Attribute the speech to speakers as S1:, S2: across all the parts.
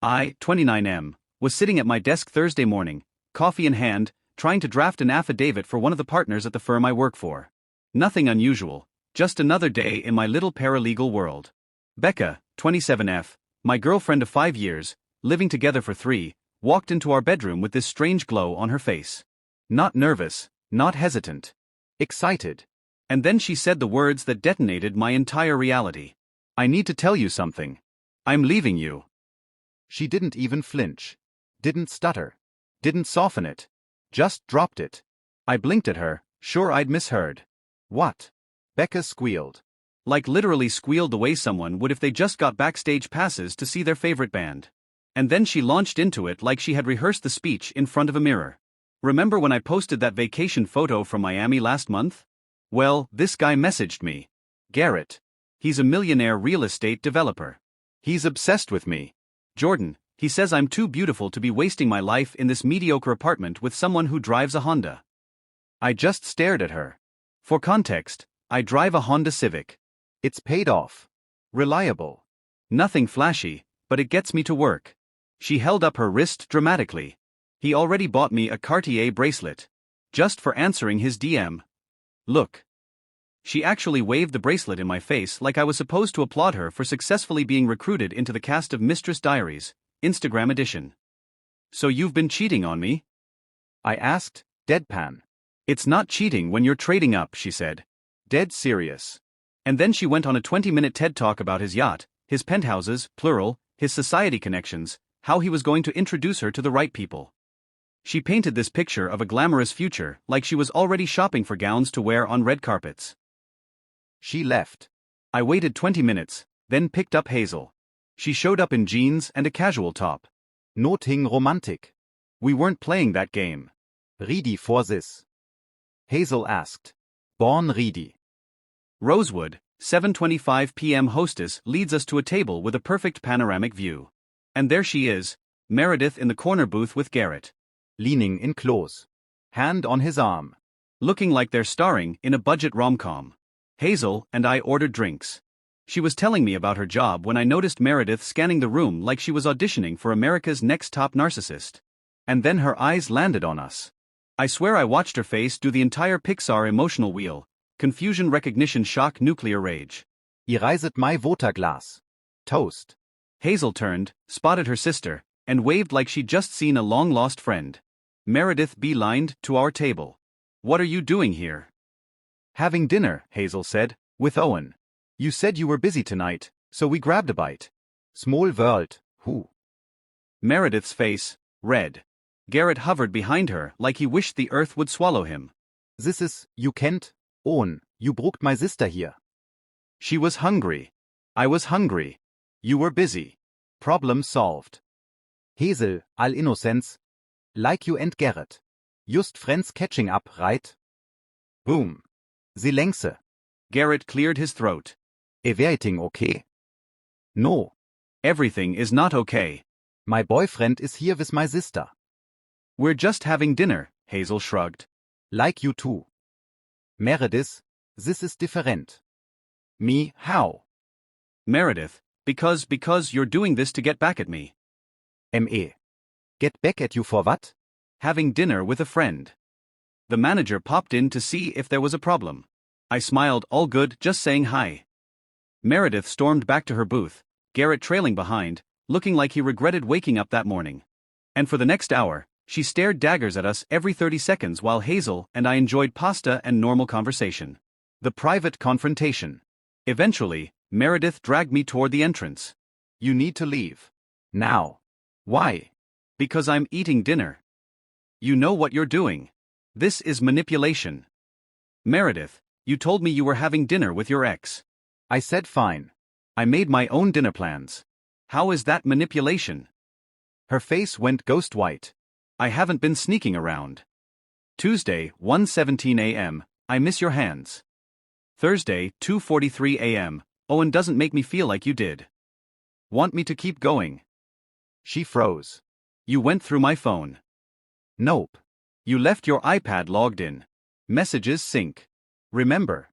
S1: I, 29M, was sitting at my desk Thursday morning, coffee in hand, trying to draft an affidavit for one of the partners at the firm I work for. Nothing unusual, just another day in my little paralegal world. Becca, 27F, my girlfriend of 5 years, living together for 3, walked into our bedroom with this strange glow on her face. Not nervous, not hesitant. Excited. And then she said the words that detonated my entire reality. I need to tell you something. I'm leaving you. She didn't even flinch. Didn't stutter. Didn't soften it. Just dropped it. I blinked at her, sure I'd misheard. What? Becca squealed. Like literally squealed the way someone would if they just got backstage passes to see their favorite band. And then she launched into it like she had rehearsed the speech in front of a mirror. Remember when I posted that vacation photo from Miami last month? Well, this guy messaged me. Garrett. He's a millionaire real estate developer. He's obsessed with me. Jordan, he says I'm too beautiful to be wasting my life in this mediocre apartment with someone who drives a Honda. I just stared at her. For context, I drive a Honda Civic. It's paid off. Reliable. Nothing flashy, but it gets me to work. She held up her wrist dramatically. He already bought me a Cartier bracelet. Just for answering his DM. Look. She actually waved the bracelet in my face like I was supposed to applaud her for successfully being recruited into the cast of Mistress Diaries, Instagram edition. So you've been cheating on me? I asked, deadpan. It's not cheating when you're trading up, she said. Dead serious. And then she went on a 20-minute TED talk about his yacht, his penthouses, plural, his society connections, how he was going to introduce her to the right people. She painted this picture of a glamorous future like she was already shopping for gowns to wear on red carpets. She left. I waited 20 minutes, then picked up Hazel. She showed up in jeans and a casual top. Nothing romantic. We weren't playing that game. Ready for this? Hazel asked. Born ready. Rosewood, 7:25 p.m. hostess leads us to a table with a perfect panoramic view. And there she is, Meredith in the corner booth with Garrett. Leaning in close. Hand on his arm. Looking like they're starring in a budget rom-com. Hazel and I ordered drinks. She was telling me about her job when I noticed Meredith scanning the room like she was auditioning for America's Next Top Narcissist. And then her eyes landed on us. I swear I watched her face do the entire Pixar emotional wheel. Confusion, recognition, shock, nuclear rage. Ihr reiset my Votaglas. Toast. Hazel turned, spotted her sister, and waved like she'd just seen a long-lost friend. Meredith beelined to our table. What are you doing here? Having dinner, Hazel said, with Owen. You said you were busy tonight, so we grabbed a bite. Small world, who? Meredith's face, red. Garrett hovered behind her like he wished the earth would swallow him. This is, you can't, Owen, you brooked my sister here. She was hungry. I was hungry. You were busy. Problem solved. Hazel, all innocence. Like you and Garrett. Just friends catching up, right? Boom. Sie längse. Garrett cleared his throat. Everything okay? No. Everything is not okay. My boyfriend is here with my sister. We're just having dinner, Hazel shrugged. Like you too. Meredith, this is different. Me, how? Meredith, because you're doing this to get back at me. Me. Get back at you for what? Having dinner with a friend. The manager popped in to see if there was a problem. I smiled, all good, just saying hi. Meredith stormed back to her booth, Garrett trailing behind, looking like he regretted waking up that morning. And for the next hour, she stared daggers at us every 30 seconds while Hazel and I enjoyed pasta and normal conversation. The private confrontation. Eventually, Meredith dragged me toward the entrance. You need to leave. Now. Why? Because I'm eating dinner. You know what you're doing. This is manipulation. Meredith, you told me you were having dinner with your ex. I said fine. I made my own dinner plans. How is that manipulation? Her face went ghost white. I haven't been sneaking around. Tuesday, 1:17 a.m., I miss your hands. Thursday, 2:43 a.m., Owen doesn't make me feel like you did. Want me to keep going? She froze. You went through my phone. Nope. You left your iPad logged in. Messages sync. Remember.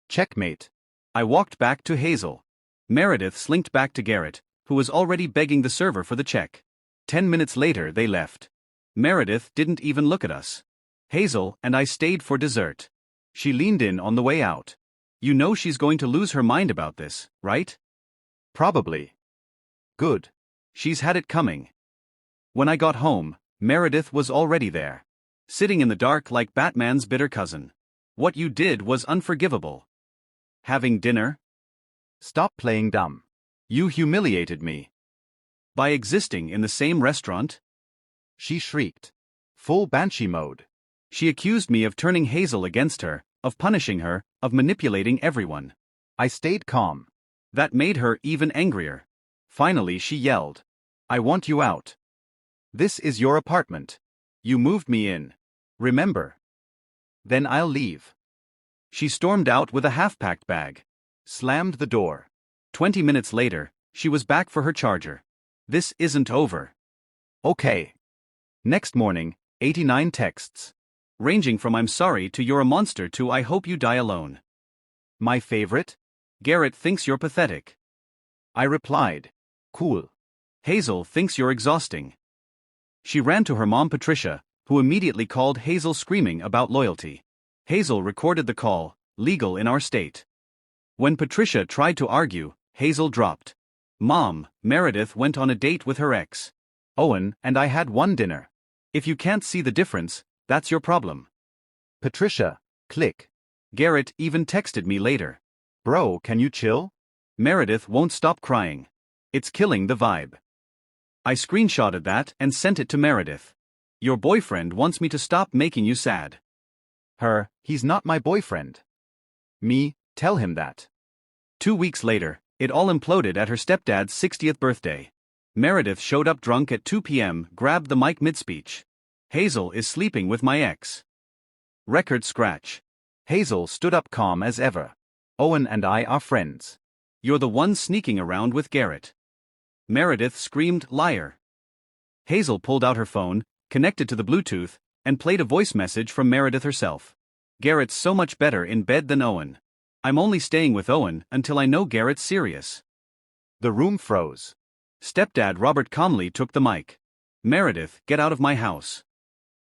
S1: Checkmate. I walked back to Hazel. Meredith slinked back to Garrett, who was already begging the server for the check. 10 minutes later they left. Meredith didn't even look at us. Hazel and I stayed for dessert. She leaned in on the way out. You know she's going to lose her mind about this, right? Probably. Good. She's had it coming. When I got home, Meredith was already there. Sitting in the dark like Batman's bitter cousin. What you did was unforgivable. Having dinner? Stop playing dumb. You humiliated me. By existing in the same restaurant? She shrieked. Full banshee mode. She accused me of turning Hazel against her, of punishing her, of manipulating everyone. I stayed calm. That made her even angrier. Finally she yelled. I want you out. This is your apartment. You moved me in. Remember? Then I'll leave. She stormed out with a half-packed bag. Slammed the door. 20 minutes later, she was back for her charger. This isn't over. Okay. Next morning, 89 texts. Ranging from I'm sorry to you're a monster to I hope you die alone. My favorite? Garrett thinks you're pathetic. I replied. Cool. Hazel thinks you're exhausting. She ran to her mom Patricia, who immediately called Hazel screaming about loyalty. Hazel recorded the call, legal in our state. When Patricia tried to argue, Hazel dropped. Mom, Meredith went on a date with her ex. Owen and I had one dinner. If you can't see the difference, that's your problem. Patricia, click. Garrett even texted me later. Bro, can you chill? Meredith won't stop crying. It's killing the vibe. I screenshotted that and sent it to Meredith. Your boyfriend wants me to stop making you sad. Her, he's not my boyfriend. Me, tell him that. 2 weeks later, it all imploded at her stepdad's 60th birthday. Meredith showed up drunk at 2 p.m., grabbed the mic mid-speech. Hazel is sleeping with my ex. Record scratch. Hazel stood up calm as ever. Owen and I are friends. You're the one sneaking around with Garrett. Meredith screamed, liar. Hazel pulled out her phone, connected to the Bluetooth, and played a voice message from Meredith herself. Garrett's so much better in bed than Owen. I'm only staying with Owen until I know Garrett's serious. The room froze. Stepdad Robert calmly took the mic. Meredith, get out of my house.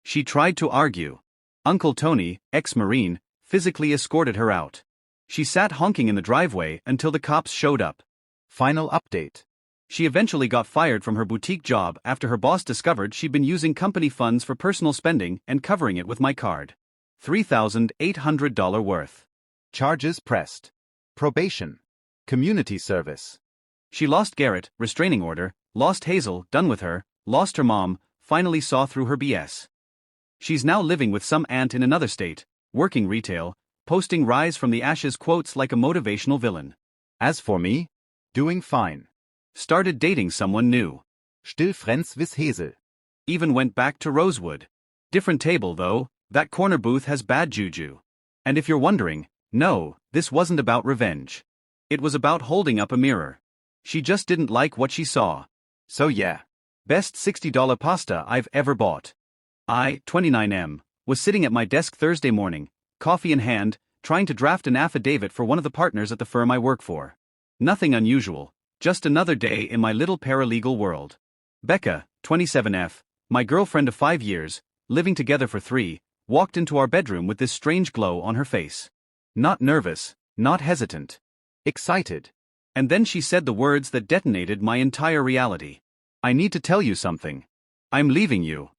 S1: She tried to argue. Uncle Tony, ex-Marine, physically escorted her out. She sat honking in the driveway until the cops showed up. Final update. She eventually got fired from her boutique job after her boss discovered she'd been using company funds for personal spending and covering it with my card. $3,800 worth. Charges pressed. Probation. Community service. She lost Garrett, restraining order, lost Hazel, done with her, lost her mom, finally saw through her BS. She's now living with some aunt in another state, working retail, posting rise from the ashes quotes like a motivational villain. As for me, doing fine. Started dating someone new. Still friends with Hazel. Even went back to Rosewood. Different table though, that corner booth has bad juju. And if you're wondering, no, this wasn't about revenge. It was about holding up a mirror. She just didn't like what she saw. So yeah. Best $60 pasta I've ever bought. I, 29M, was sitting at my desk Thursday morning, coffee in hand, trying to draft an affidavit for one of the partners at the firm I work for. Nothing unusual, just another day in my little paralegal world. Becca, 27F, my girlfriend of 5 years, living together for 3, walked into our bedroom with this strange glow on her face. Not nervous, not hesitant. Excited. And then she said the words that detonated my entire reality. I need to tell you something. I'm leaving you.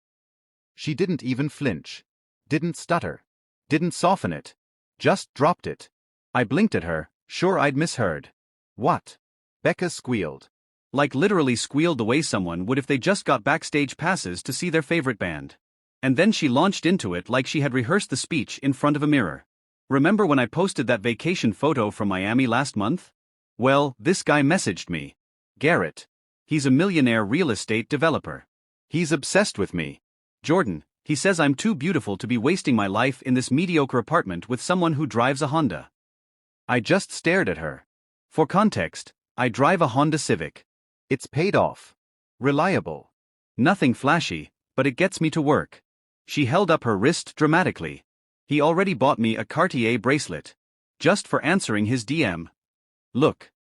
S1: She didn't even flinch. Didn't stutter. Didn't soften it. Just dropped it. I blinked at her, sure I'd misheard. What? Becca squealed. Like literally squealed the way someone would if they just got backstage passes to see their favorite band. And then she launched into it like she had rehearsed the speech in front of a mirror. Remember when I posted that vacation photo from Miami last month? Well, this guy messaged me. Garrett. He's a millionaire real estate developer. He's obsessed with me. Jordan, he says I'm too beautiful to be wasting my life in this mediocre apartment with someone who drives a Honda. I just stared at her. For context, I drive a Honda Civic. It's paid off. Reliable. Nothing flashy, but it gets me to work. She held up her wrist dramatically. He already bought me a Cartier bracelet. Just for answering his DM. Look.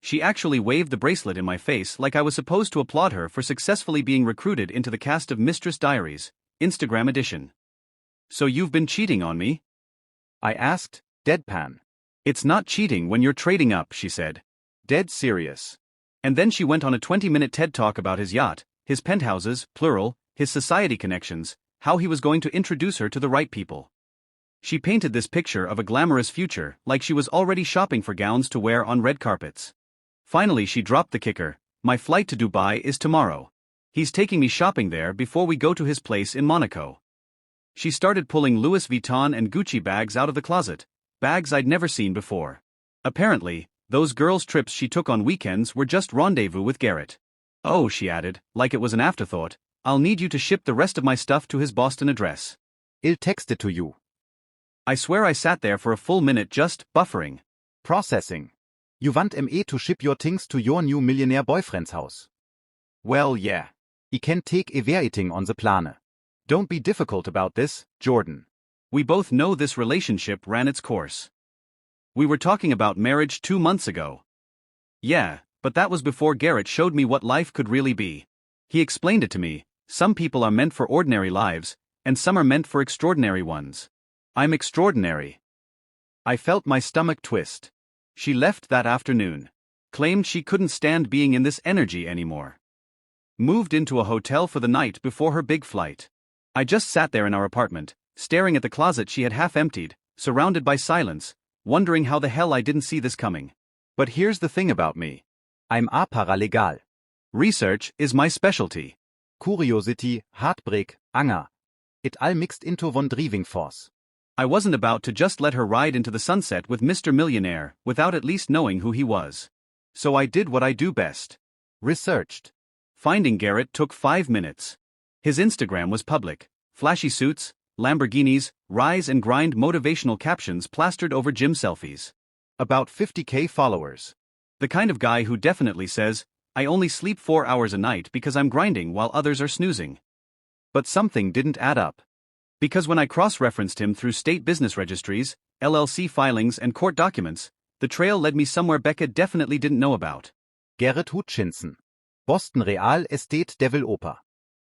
S1: She actually waved the bracelet in my face like I was supposed to applaud her for successfully being recruited into the cast of Mistress Diaries, Instagram edition. So you've been cheating on me? I asked, deadpan. It's not cheating when you're trading up, she said. Dead serious. And then she went on a 20-minute TED talk about his yacht, his penthouses, plural, his society connections, how he was going to introduce her to the right people. She painted this picture of a glamorous future like she was already shopping for gowns to wear on red carpets. Finally she dropped the kicker, my flight to Dubai is tomorrow. He's taking me shopping there before we go to his place in Monaco. She started pulling Louis Vuitton and Gucci bags out of the closet, bags I'd never seen before. Apparently, those girls' trips she took on weekends were just rendezvous with Garrett. Oh, she added, like it was an afterthought, I'll need you to ship the rest of my stuff to his Boston address. I'll text it to you. I swear I sat there for a full minute just buffering. Processing. You want me to ship your things to your new millionaire boyfriend's house? Well, yeah. I can take everything on the plane. Don't be difficult about this, Jordan. We both know this relationship ran its course. We were talking about marriage 2 months ago. Yeah, but that was before Garrett showed me what life could really be. He explained it to me, some people are meant for ordinary lives, and some are meant for extraordinary ones. I'm extraordinary. I felt my stomach twist. She left that afternoon. Claimed she couldn't stand being in this energy anymore. Moved into a hotel for the night before her big flight. I just sat there in our apartment, staring at the closet she had half emptied, surrounded by silence, wondering how the hell I didn't see this coming. But here's the thing about me. I'm a paralegal. Research is my specialty. Curiosity, heartbreak, anger. It all mixed into one driving force. I wasn't about to just let her ride into the sunset with Mr. Millionaire without at least knowing who he was. So I did what I do best. Researched. Finding Garrett took 5 minutes. His Instagram was public. Flashy suits, Lamborghinis, rise and grind motivational captions plastered over gym selfies. About 50K followers. The kind of guy who definitely says, I only sleep 4 hours a night because I'm grinding while others are snoozing. But something didn't add up. Because when I cross-referenced him through state business registries, LLC filings and court documents, the trail led me somewhere Becca definitely didn't know about. Garrett Hutchinson. Boston Real Estate Developer.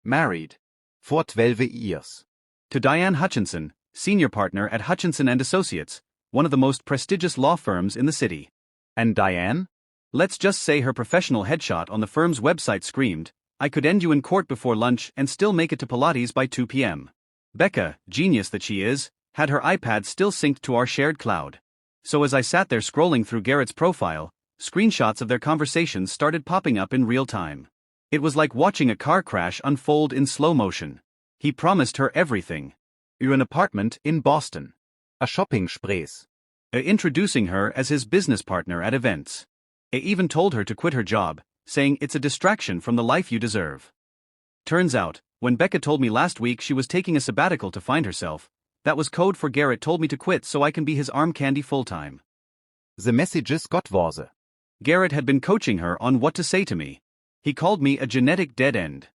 S1: Married. For 12 years. To Diane Hutchinson, senior partner at Hutchinson & Associates, one of the most prestigious law firms in the city. And Diane? Let's just say her professional headshot on the firm's website screamed, I could end you in court before lunch and still make it to Pilates by 2 p.m. Becca, genius that she is, had her iPad still synced to our shared cloud. So as I sat there scrolling through Garrett's profile, screenshots of their conversations started popping up in real time. It was like watching a car crash unfold in slow motion. He promised her everything. An apartment in Boston. A shopping sprees. Introducing her as his business partner at events. Even told her to quit her job, saying it's a distraction from the life you deserve. Turns out, when Becca told me last week she was taking a sabbatical to find herself, that was code for Garrett told me to quit so I can be his arm candy full-time. The messages got worse. Garrett had been coaching her on what to say to me. He called me a genetic dead end.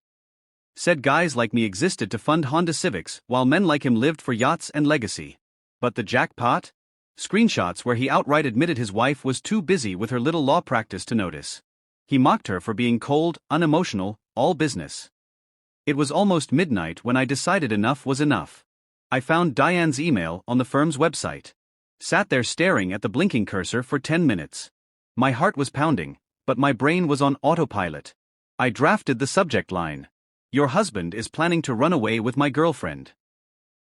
S1: Said guys like me existed to fund Honda Civics while men like him lived for yachts and legacy. But the jackpot? Screenshots where he outright admitted his wife was too busy with her little law practice to notice. He mocked her for being cold, unemotional, all business. It was almost midnight when I decided enough was enough. I found Diane's email on the firm's website. Sat there staring at the blinking cursor for 10 minutes. My heart was pounding, but my brain was on autopilot. I drafted the subject line. Your husband is planning to run away with my girlfriend.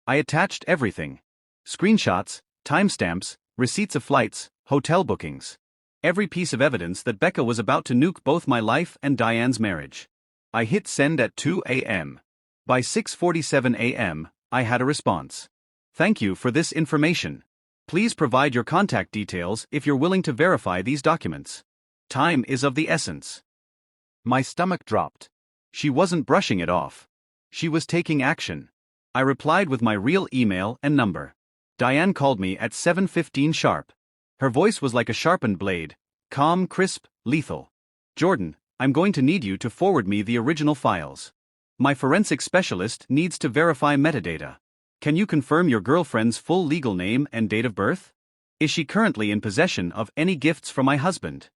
S1: I attached everything. Screenshots, timestamps, receipts of flights, hotel bookings. Every piece of evidence that Becca was about to nuke both my life and Diane's marriage. I hit send at 2 a.m. By 6:47 a.m., I had a response. Thank you for this information. Please provide your contact details if you're willing to verify these documents. Time is of the essence. My stomach dropped. She wasn't brushing it off. She was taking action. I replied with my real email and number. Diane called me at 7:15 sharp. Her voice was like a sharpened blade, calm, crisp, lethal. Jordan, I'm going to need you to forward me the original files. My forensic specialist needs to verify metadata. Can you confirm your girlfriend's full legal name and date of birth? Is she currently in possession of any gifts from my husband?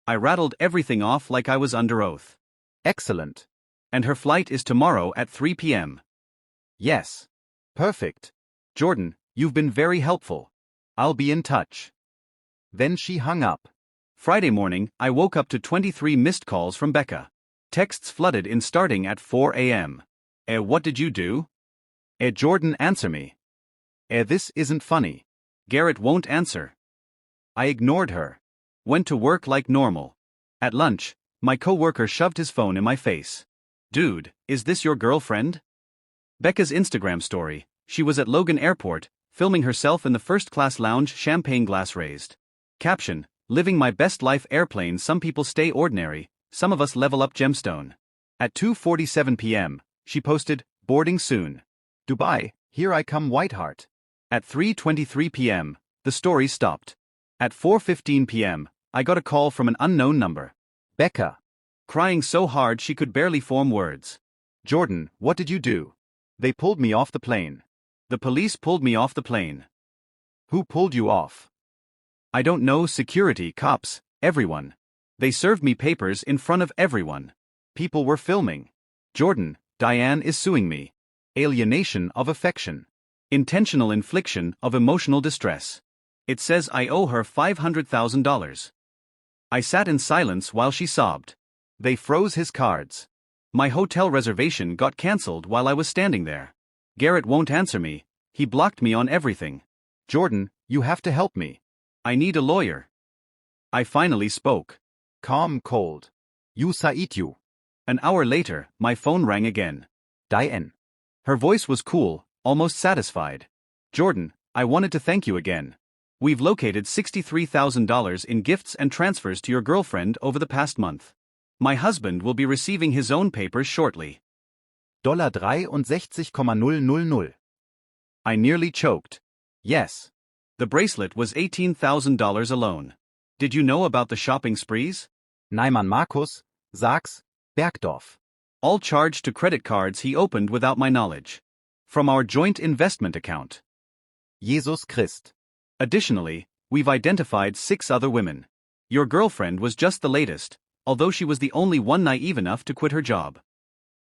S1: I rattled everything off like I was under oath.
S2: Excellent.
S1: And her flight is tomorrow at 3 p.m.
S2: Yes. Perfect.
S1: Jordan, you've been very helpful. I'll be in touch.
S2: Then she hung up.
S1: Friday morning, I woke up to 23 missed calls from Becca. Texts flooded in starting at 4 a.m. What did you do?
S2: Jordan, answer me. This isn't funny.
S1: Garrett won't answer.
S2: I ignored her.
S1: Went to work like normal. At lunch, my coworker shoved his phone in my face. Dude, is this your girlfriend? Becca's Instagram story. She was at Logan Airport, filming herself in the first-class lounge, champagne glass raised. Caption, living my best life airplane. Some people stay ordinary, some of us level up gemstone. At 2:47 p.m., she posted, boarding soon.
S2: Dubai, here I come Whiteheart.
S1: At 3:23 p.m., the story stopped. At 4:15 p.m., I got a call from an unknown number.
S2: Becca.
S1: Crying so hard she could barely form words.
S2: Jordan, what did you do? They pulled me off the plane.
S1: The police pulled me off the plane.
S2: Who pulled you off?
S1: I don't know. Security, cops, everyone. They served me papers in front of everyone. People were filming. Jordan, Diane is suing me.
S2: Alienation of affection.
S1: Intentional infliction of emotional distress. It says I owe her $500,000. I sat in silence while she sobbed.
S2: They froze his cards.
S1: My hotel reservation got cancelled while I was standing there. Garrett won't answer me. He blocked me on everything.
S2: Jordan, you have to help me.
S1: I need a lawyer. I finally spoke.
S2: Calm, cold. You said you.
S1: An hour later, my phone rang again.
S2: Diane.
S1: Her voice was cool, almost satisfied. Jordan, I wanted to thank you again. We've located $63,000 in gifts and transfers to your girlfriend over the past month. My husband will be receiving his own papers shortly.
S2: $63,000.
S1: I nearly choked.
S2: Yes.
S1: The bracelet was $18,000 alone. Did you know about the shopping sprees?
S2: Neiman Markus, Saks, Bergdorf.
S1: All charged to credit cards he opened without my knowledge. From our joint investment account.
S2: Jesus Christ.
S1: Additionally, we've identified 6 other women. Your girlfriend was just the latest, although she was the only one naive enough to quit her job.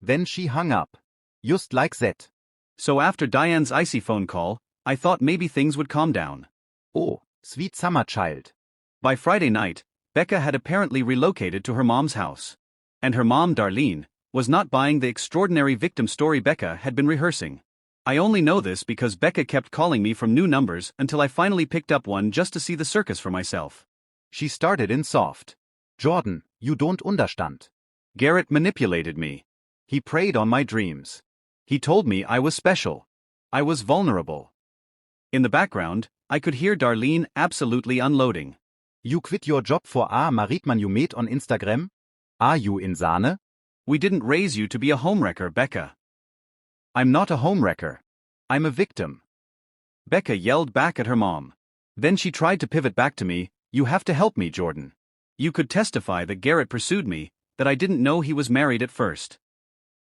S2: Then she hung up. Just like that.
S1: So after Diane's icy phone call, I thought maybe things would calm down.
S2: Oh, sweet summer child.
S1: By Friday night, Becca had apparently relocated to her mom's house. And her mom, Darlene, was not buying the extraordinary victim story Becca had been rehearsing. I only know this because Becca kept calling me from new numbers until I finally picked up one just to see the circus for myself.
S2: She started in soft. Jordan, you don't understand.
S1: Garrett manipulated me. He preyed on my dreams. He told me I was special. I was vulnerable. In the background, I could hear Darlene absolutely unloading.
S2: You quit your job for a married man you met on Instagram? Are you in Sahne?
S1: We didn't raise you to be a homewrecker, Becca. I'm not a homewrecker. I'm a victim. Becca yelled back at her mom. Then she tried to pivot back to me. You have to help me, Jordan. You could testify that Garrett pursued me, that I didn't know he was married at first.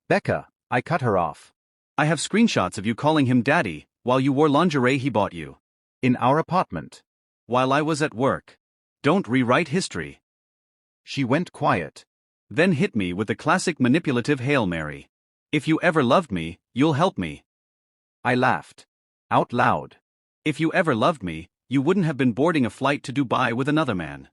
S2: Becca, I cut her off.
S1: I have screenshots of you calling him daddy, while you wore lingerie he bought you.
S2: In our apartment.
S1: While I was at work. Don't rewrite history.
S2: She went quiet.
S1: Then hit me with the classic manipulative Hail Mary. If you ever loved me, you'll help me.
S2: I laughed. Out loud.
S1: If you ever loved me, you wouldn't have been boarding a flight to Dubai with another man.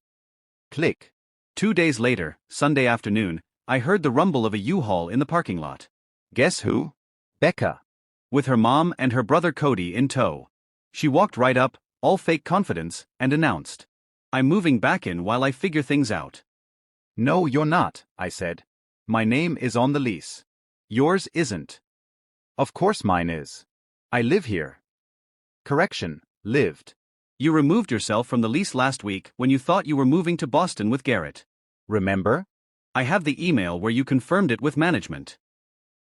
S2: Click.
S1: 2 days later, Sunday afternoon, I heard the rumble of a U-Haul in the parking lot.
S2: Guess who? Becca.
S1: With her mom and her brother Cody in tow. She walked right up, all fake confidence, and announced, I'm moving back in while I figure things out.
S2: No, you're not, I said. My name is on the lease. Yours isn't. Of course mine is. I live here. Correction, lived.
S1: You removed yourself from the lease last week when you thought you were moving to Boston with Garrett.
S2: Remember?
S1: I have the email where you confirmed it with management.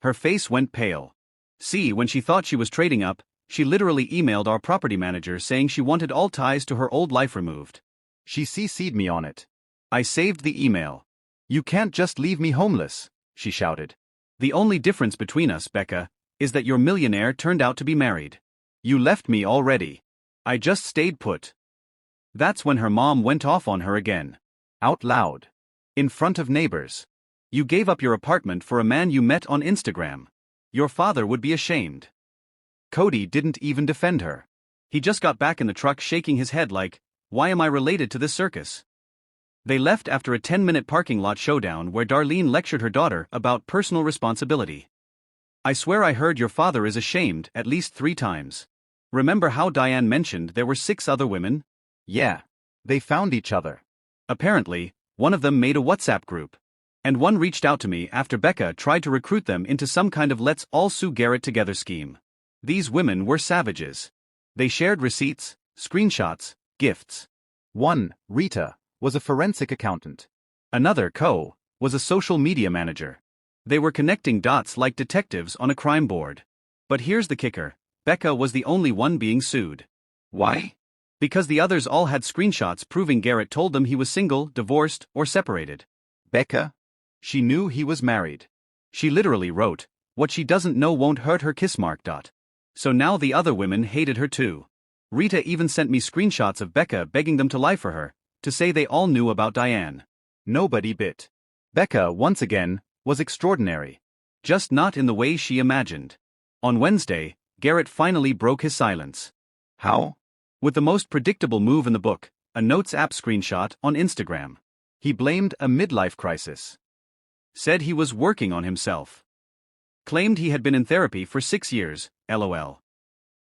S1: Her face went pale. See, when she thought she was trading up, she literally emailed our property manager saying she wanted all ties to her old life removed.
S2: She CC'd me on it.
S1: I saved the email. You can't just leave me homeless, she shouted. The only difference between us, Becca, is that your millionaire turned out to be married. You left me already. I just stayed put. That's when her mom went off on her again.
S2: Out loud. In front of neighbors.
S1: You gave up your apartment for a man you met on Instagram. Your father would be ashamed.
S2: Cody didn't even defend her.
S1: He just got back in the truck shaking his head like, why am I related to this circus? They left after a 10-minute parking lot showdown where Darlene lectured her daughter about personal responsibility. I swear I heard your father is ashamed at least 3 times. Remember how Diane mentioned there were 6 other women?
S2: Yeah. They found each other.
S1: Apparently, one of them made a WhatsApp group. And one reached out to me after Becca tried to recruit them into some kind of let's all sue Garrett together scheme. These women were savages. They shared receipts, screenshots, gifts.
S2: One, Rita, was a forensic accountant.
S1: Another, Co, was a social media manager. They were connecting dots like detectives on a crime board. But here's the kicker, Becca was the only one being sued.
S2: Why?
S1: Because the others all had screenshots proving Garrett told them he was single, divorced, or separated.
S2: Becca? She knew he was married.
S1: She literally wrote, what she doesn't know won't hurt her kiss mark. So now the other women hated her too. Rita even sent me screenshots of Becca begging them to lie for her, to say they all knew about Diane.
S2: Nobody bit. Becca, once again, was extraordinary.
S1: Just not in the way she imagined. On Wednesday, Garrett finally broke his silence.
S2: How?
S1: With the most predictable move in the book, a Notes app screenshot on Instagram.
S2: He blamed a midlife crisis.
S1: Said he was working on himself. Claimed he had been in therapy for 6 years, LOL.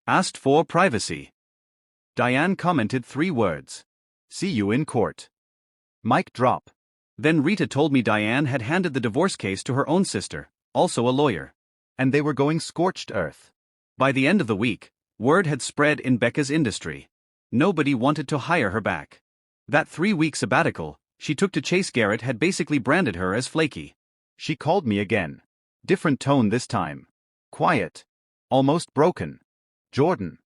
S1: Asked for privacy. Diane commented 3 words.
S2: See you in court. Mic drop.
S1: Then Rita told me Diane had handed the divorce case to her own sister, also a lawyer.
S2: And they were going scorched earth.
S1: By the end of the week, word had spread in Becca's industry. Nobody wanted to hire her back. That 3-week sabbatical she took to chase Garrett had basically branded her as flaky.
S2: She called me again. Different tone this time. Quiet. Almost broken. Jordan.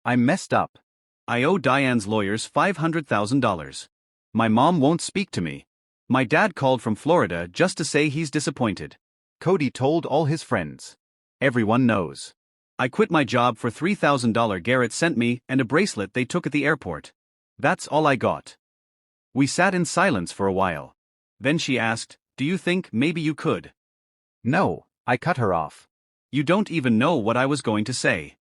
S2: I'm messed up.
S1: I owe Diane's lawyers $500,000. My mom won't speak to me. My dad called from Florida just to say he's disappointed.
S2: Cody told all his friends. Everyone knows.
S1: I quit my job for $3,000 Garrett sent me and a bracelet they took at the airport. That's all I got. We sat in silence for a while. Then she asked, do you think maybe you could?
S2: No, I cut her off.
S1: You don't even know what I was going to say.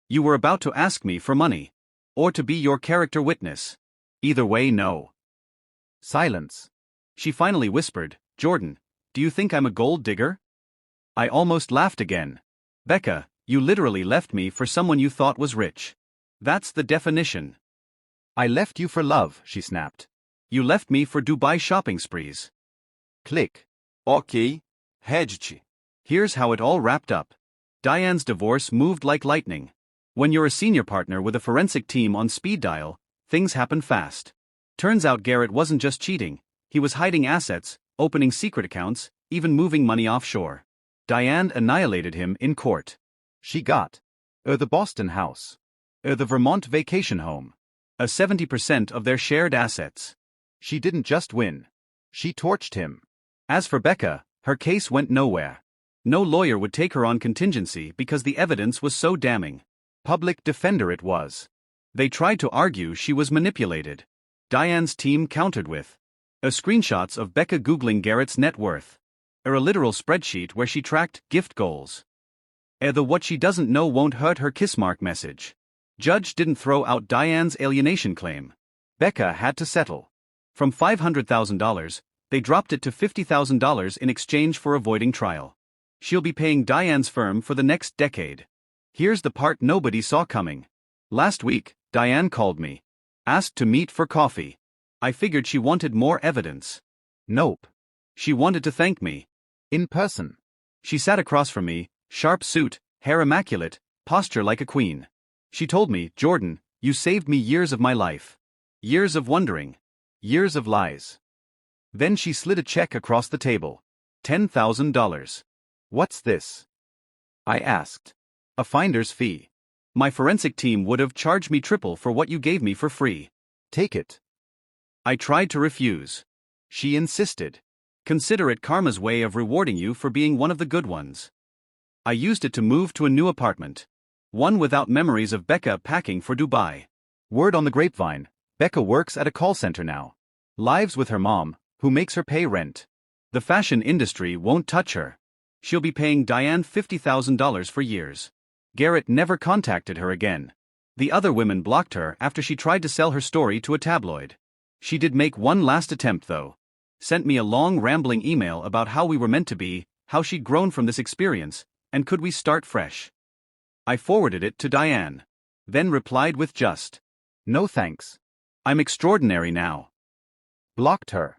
S1: You were about to ask me for money. Or to be your character witness. Either way, no.
S2: Silence.
S1: She finally whispered, Jordan, do you think I'm a gold digger? I almost laughed again. Becca, you literally left me for someone you thought was rich. That's the definition.
S2: I left you for love, she snapped.
S1: You left me for Dubai shopping sprees.
S2: Click.
S3: Ok, Reddit.
S1: Here's how it all wrapped up. Diane's divorce moved like lightning. When you're a senior partner with a forensic team on speed dial, things happen fast. Turns out Garrett wasn't just cheating, he was hiding assets, opening secret accounts, even moving money offshore. Diane annihilated him in court.
S2: She got the Boston house, the Vermont vacation home,
S1: 70% of their shared assets.
S2: She didn't just win. She torched him.
S1: As for Becca, her case went nowhere. No lawyer would take her on contingency because the evidence was so damning.
S2: Public defender it was.
S1: They tried to argue she was manipulated. Diane's team countered with screenshots of Becca Googling Garrett's net worth. A literal spreadsheet where she tracked gift goals. The what she doesn't know won't hurt her kiss mark message. Judge didn't throw out Diane's alienation claim. Becca had to settle. From $500,000, they dropped it to $50,000 in exchange for avoiding trial. She'll be paying Diane's firm for the next decade. Here's the part nobody saw coming. Last week, Diane called me. Asked to meet for coffee. I figured she wanted more evidence.
S2: Nope.
S1: She wanted to thank me.
S2: In person.
S1: She sat across from me, sharp suit, hair immaculate, posture like a queen. She told me, Jordan, you saved me years of my life. Years of wondering. Years of lies. Then she slid a check across the table. $10,000.
S2: What's this? I asked. A finder's fee.
S1: My forensic team would have charged me triple for what you gave me for free.
S2: Take it.
S1: I tried to refuse.
S2: She insisted.
S1: Consider it karma's way of rewarding you for being one of the good ones. I used it to move to a new apartment. One without memories of Becca packing for Dubai.
S2: Word on the grapevine, Becca works at a call center now. Lives with her mom, who makes her pay rent.
S1: The fashion industry won't touch her. She'll be paying Diane $50,000 for years. Garrett never contacted her again. The other women blocked her after she tried to sell her story to a tabloid. She did make one last attempt though. Sent me a long rambling email about how we were meant to be, how she'd grown from this experience, and could we start fresh. I forwarded it to Diane. Then replied with just,
S2: "No thanks."
S1: "I'm extraordinary now."
S2: Blocked her.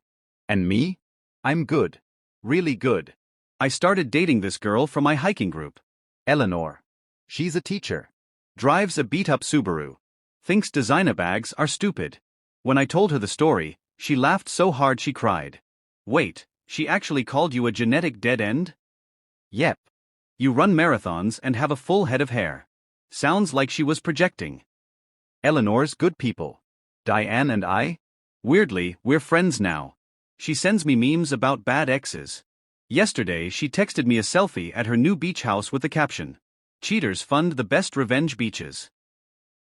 S2: And me? I'm good. Really good.
S1: I started dating this girl from my hiking group.
S2: Eleanor. She's a teacher.
S1: Drives a beat-up Subaru. Thinks designer bags are stupid. When I told her the story, she laughed so hard she cried. Wait, she actually called you a genetic dead end?
S2: Yep.
S1: You run marathons and have a full head of hair. Sounds like she was projecting.
S2: Eleanor's good people. Diane and I?
S1: Weirdly, we're friends now. She sends me memes about bad exes. Yesterday she texted me a selfie at her new beach house with the caption, "Cheaters fund the best revenge beaches."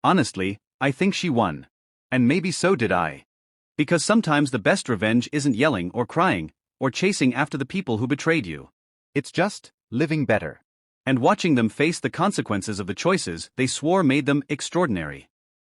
S1: Honestly, I think she won. And maybe so did I. Because sometimes the best revenge isn't yelling or crying, or chasing after the people who betrayed you.
S2: It's just living better.
S1: And watching them face the consequences of the choices they swore made them extraordinary.